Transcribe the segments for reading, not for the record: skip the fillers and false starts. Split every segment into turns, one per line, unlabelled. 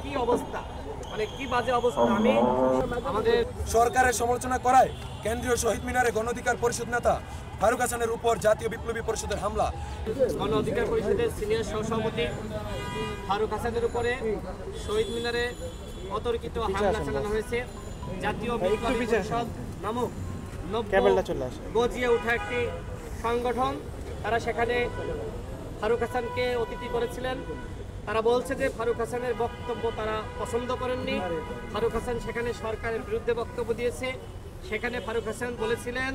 কি অবস্থা, মানে কি বাজে অবস্থা। আমি আমাদের
সরকারের সমালোচনা করায় কেন্দ্রীয় শহীদ মিনারে গণ অধিকার পরিষদ নেতা ফারুক হাসানের উপর জাতীয় বিপ্লবী পরিষদের হামলা।
গণ অধিকার পরিষদের সিনিয়র সহসভাপতি ফারুক হাসানের উপরে শহীদ মিনারে অতর্কিত হামলা চালানো হয়েছে। জাতীয় বিপ্লবী পরিষদ নামক গজিয়ে ওঠা একটি সংগঠন, তারা সেখানে ফারুক হাসানকে অতিথি করেছিলেন। তারা বলছে যে ফারুক হাসানের বক্তব্য তারা পছন্দ করেননি। ফারুক হাসান সেখানে সরকারের বিরুদ্ধে বক্তব্য দিয়েছে। সেখানে ফারুক হাসান বলেছিলেন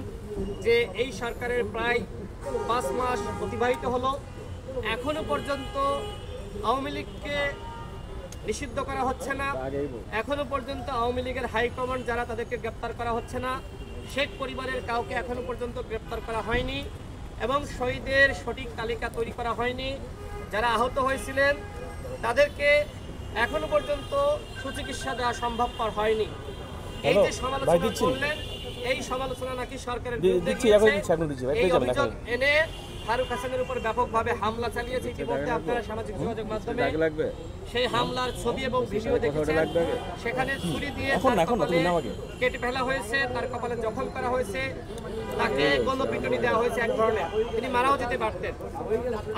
যে এই সরকারের প্রায় 5 মাস অতিবাহিত হলো, এখনো পর্যন্ত আওয়ামী লীগকে নিষিদ্ধ করা হচ্ছে না, এখনো পর্যন্ত আওয়ামী লীগের হাইকমান্ড যারা তাদেরকে গ্রেপ্তার করা হচ্ছে না, শেখ পরিবারের কাউকে এখনো পর্যন্ত গ্রেপ্তার করা হয়নি এবং শহীদের সঠিক তালিকা তৈরি করা হয়নি। যারা আহত হয়েছিলেন তাদেরকে এখনো পর্যন্ত সুচিকিৎসা দেওয়া সম্ভবপর হয়নি। এই যে সমালোচনা করলেন, এই সমালোচনা নাকি সরকারের বিরুদ্ধে এই অভিযোগ এনে ফারুক হাসানের উপর ব্যাপকভাবে হামলা চালিয়েছে। ইতিমধ্যে আপনারা সামাজিক যোগাযোগ মাধ্যমে সেই হামলার ছবি এবং ভিডিও দেখেছেন। সেখানে ছুরি দিয়ে কেটে ফেলা হয়েছে, তার কপালে জখম করা হয়েছে, তাকে গণপিটুনি দেওয়া হয়েছে এক ধরনের, তিনি মারাও যেতে পারতেন।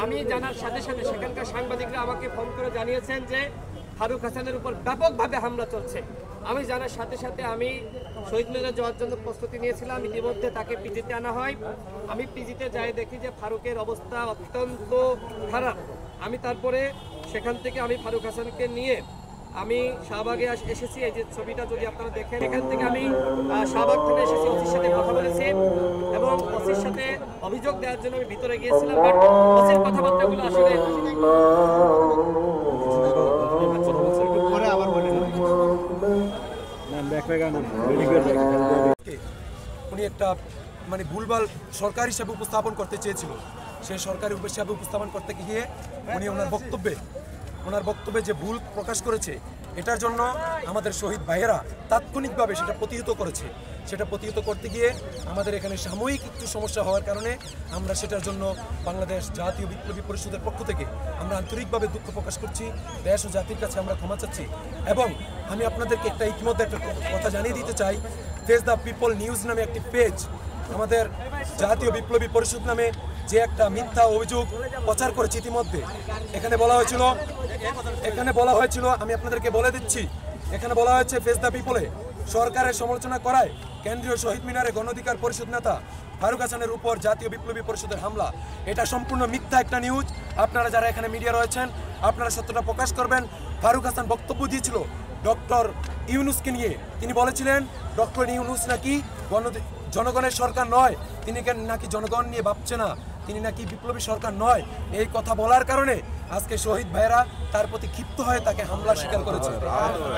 আমি জানার সাথে সাথে সেখানকার সাংবাদিকরা আমাকে ফোন করে জানিয়েছেন যে ফারুক হাসানের উপর ব্যাপকভাবে হামলা চলছে। আমি জানার সাথে সাথে আমি শহীদ মিনারে যাওয়ার জন্য প্রস্তুতি নিয়েছিলাম। ইতিমধ্যে তাকে পিজিতে আনা হয়। আমি পিজিতে যাই দেখি যে ফারুকের অবস্থা অত্যন্ত খারাপ। আমি তারপরে সেখান থেকে আমি ফারুক হাসানকে নিয়ে আমি শাহবাগে এসেছি। এই যে ছবিটা যদি আপনারা দেখেন, এখান থেকে আমি শাহবাগ থেকে এসেছি, ওসির সাথে কথা বলেছি এবং ওসির সাথে অভিযোগ দেওয়ার জন্য আমি ভিতরে গিয়েছিলাম। বাট ওসির কথাবার্তাগুলো আসলে
উনি একটা মানে ভুলভাল সরকার হিসেবে উপস্থাপন করতে চেয়েছিল। সেই সরকারি হিসাবে উপস্থাপন করতে গিয়ে উনি ওনার বক্তব্যে যে ভুল প্রকাশ করেছে, এটার জন্য আমাদের শহীদ ভাইয়েরা তাৎক্ষণিকভাবে সেটা প্রতিহত করেছে। সেটা প্রতিহত করতে গিয়ে আমাদের এখানে সাময়িক একটু সমস্যা হওয়ার কারণে আমরা সেটার জন্য বাংলাদেশ জাতীয় বিপ্লবী পরিষদের পক্ষ থেকে আমরা আন্তরিকভাবে দুঃখ প্রকাশ করছি। দেশ ও জাতির কাছে আমরা ক্ষমা চাচ্ছি। এবং আমি আপনাদেরকে ইতিমধ্যে একটা কথা জানিয়ে দিতে চাই, ফেস দ্য পিপল নিউজ নামে একটি পেজ আমাদের জাতীয় বিপ্লবী পরিষদ নামে যে একটা মিথ্যা অভিযোগ প্রচার করেছে ইতিমধ্যে। এখানে বলা হয়েছিল, আমি আপনাদেরকে বলে দিচ্ছি, এখানে বলা হয়েছে ফেস দ্য পিপলে সরকারের সমালোচনা করায় কেন্দ্রীয় শহীদ মিনারে গণ অধিকার পরিষদ নেতা ফারুক হাসানের উপর জাতীয় বিপ্লবী পরিষদের হামলা। এটা সম্পূর্ণ মিথ্যা একটা নিউজ। আপনারা যারা এখানে মিডিয়া রয়েছেন, আপনারা সত্যটা প্রকাশ করবেন। ফারুক হাসান বক্তব্য দিয়েছিল ডক্টর ইউনূসকে নিয়ে। তিনি বলেছিলেন ডক্টর ইউনূস নাকি জনগণের সরকার নয়, তিনি নাকি জনগণ নিয়ে ভাবছে না, তিনি নাকি বিপ্লবী সরকার নয়। এই কথা বলার কারণে আজকে শহীদ ভাইয়েরা তার প্রতি ক্ষিপ্ত হয়ে তাকে হামলা স্বীকার করেছে।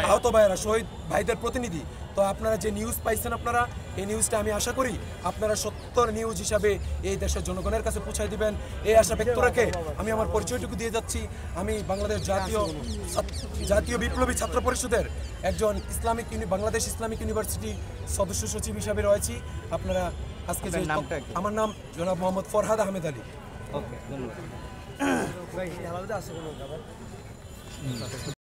আহত ভাইয়েরা শহীদ ভাইদের প্রতিনিধি। তো আপনারা যে নিউজ পাইছেন, আপনারা এই নিউজটা আমি আশা করি আপনারা সত্য নিউজ হিসাবে এই দেশের জনগণের কাছে পৌঁছায় দিবেন। এই আশা ব্যক্ত রেখে আমি আমার পরিচয়টুকু দিয়ে যাচ্ছি। আমি বাংলাদেশ জাতীয় বিপ্লবী ছাত্র পরিষদের একজন বাংলাদেশ ইসলামিক ইউনিভার্সিটি সদস্য সচিব হিসাবে রয়েছি। আপনারা আজকে আমার নাম জনাব মোহাম্মদ ফরহাদ আহমেদ আলী।
ওকে, ধন্যবাদ।